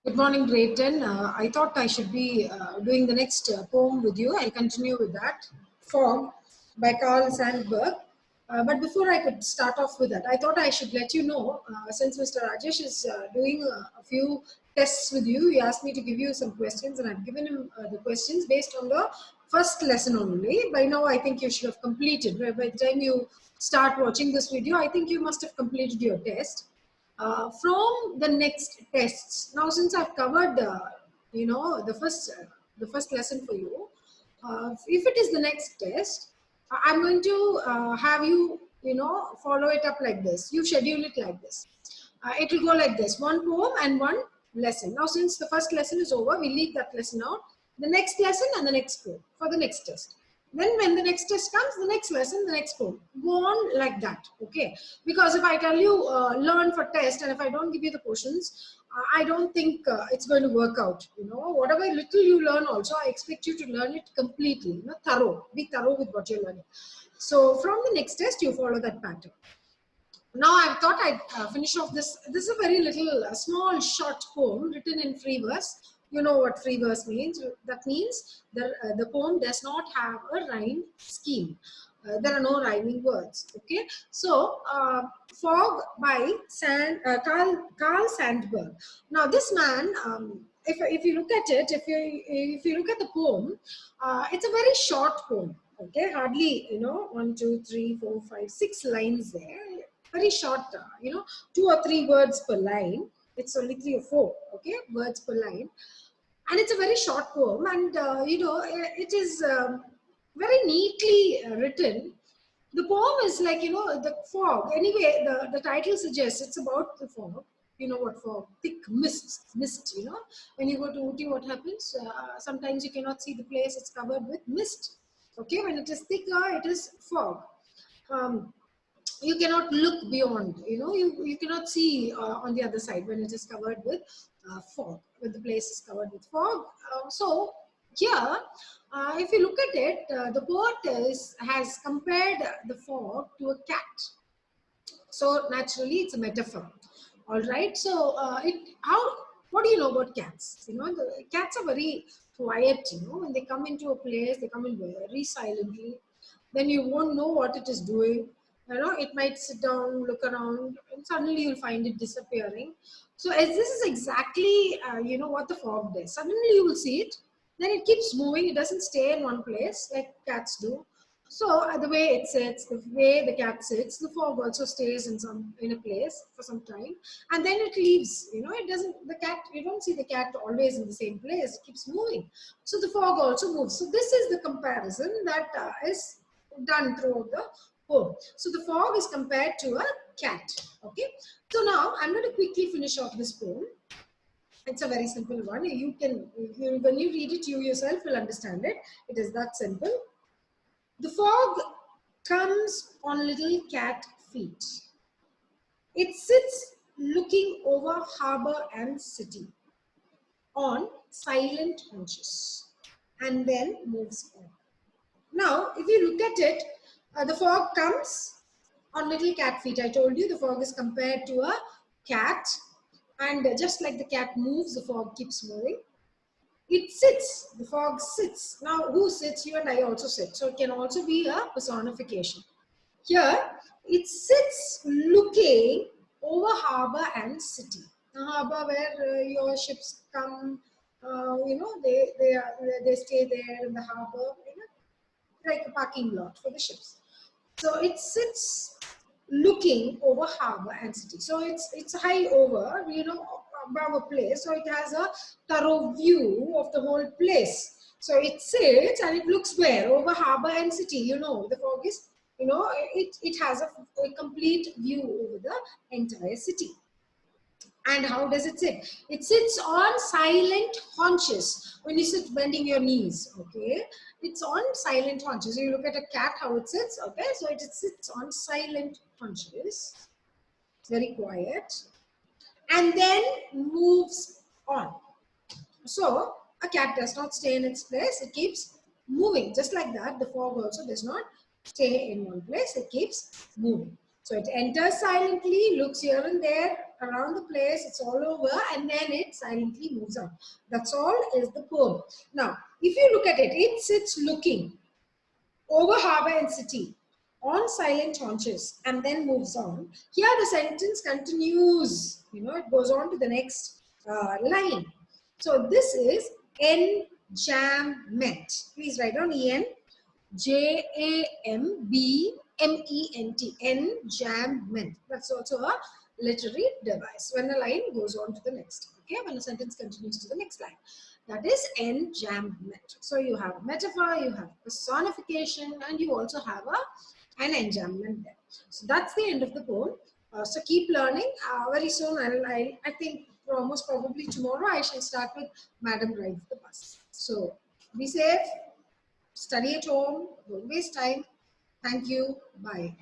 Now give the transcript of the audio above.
Good morning, Drayton. I thought I should be doing the next poem with you. I'll continue with that. Fog by Carl Sandburg. But before I could start off with that, I thought I should let you know, since Mr. Rajesh is doing a few tests with you, he asked me to give you some questions, and I've given him the questions based on the first lesson only. By now, I think you should have completed. By the time you start watching this video, I think you must have completed your test. From the next tests. Now, since I've covered, the first lesson for you, if it is the next test, I'm going to have you, follow it up like this. You schedule it like this. It will go like this: one poem and one lesson. Now, since the first lesson is over, we leave that lesson out. The next lesson and the next poem for the next test. Then when the next test comes, the next lesson, the next poem. Go on like that, okay? Because if I tell you learn for test, and if I don't give you the questions, I don't think it's going to work out. Whatever little you learn also, I expect you to learn it completely, thorough. Be thorough with what you're learning. So from the next test, you follow that pattern. Now I thought I'd finish off this. This is a very little, small, short poem written in free verse. You know what free verse means. That means the poem does not have a rhyme scheme. There are no rhyming words. Okay. So, Fog by Carl Sandburg. Now, this man, if you look at it, if you look at the poem, it's a very short poem. Okay, hardly 1, 2, 3, 4, 5, 6 lines there. Very short, 2 or 3 words per line. It's only 3 or 4, okay, words per line. And it's a very short poem, and it is very neatly written. The poem is like, the fog. Anyway, the title suggests it's about the fog. You know what fog? Thick mist, When you go to Ooty, what happens? Sometimes you cannot see the place, it's covered with mist. Okay, when it is thicker, it is fog. You cannot look beyond, you cannot see on the other side when it is covered with fog, when the place is covered with fog. So here, if you look at it, the poet has compared the fog to a cat. So naturally, it's a metaphor. All right. So what do you know about cats? The cats are very quiet. When they come into a place, they come in very silently. Then you won't know what it is doing. It might sit down, look around, and suddenly you'll find it disappearing. So as this is exactly, what the fog does. Suddenly you will see it, then it keeps moving. It doesn't stay in one place like cats do. So the way it sits, the way the cat sits, the fog also stays in a place for some time, and then it leaves. It doesn't. The cat, you don't see the cat always in the same place. It keeps moving. So the fog also moves. So this is the comparison that is done throughout the poem. So the fog is compared to a cat. Okay. So now I'm going to quickly finish off this poem. It's a very simple one. You can, when you read it, you yourself will understand it. It is that simple. The fog comes on little cat feet. It sits looking over harbor and city on silent haunches and then moves on. Now, if you look at it, the fog comes on little cat feet. I told you the fog is compared to a cat, and just like the cat moves, the fog keeps moving. It sits, the fog sits. Now, who sits? You and I also sit. So it can also be a personification. Here, it sits looking over harbor and city. The harbor where your ships come, they stay there in the harbor, like a parking lot for the ships. So it sits looking over harbor and city. So it's high over, above a place. So it has a thorough view of the whole place. So it sits and it looks where? Over harbor and city. The fog is, it has a complete view over the entire city. And how does it sit? It sits on silent haunches. When you sit bending your knees, okay? It's on silent haunches. You look at a cat, how it sits, okay? So it sits on silent haunches. It's very quiet. And then moves on. So a cat does not stay in its place. It keeps moving. Just like that, the fog also does not stay in one place. It keeps moving. So it enters silently, looks here and there, around the place, it's all over, and then it silently moves on. That's all is the poem. Now, if you look at it, it sits looking over harbor and city on silent haunches and then moves on. Here the sentence continues, it goes on to the next line. So this is enjambment. Please write down en Jambment. Enjambment. That's also a literary device. When a line goes on to the next, okay, when a sentence continues to the next line, that is enjambment. So you have metaphor, you have personification, and you also have an enjambment there. So that's the end of the poem. So keep learning. Very soon, I think most probably tomorrow, I shall start with Madam Rides the Bus. So be safe. Study at home, don't waste time. Thank you. Bye.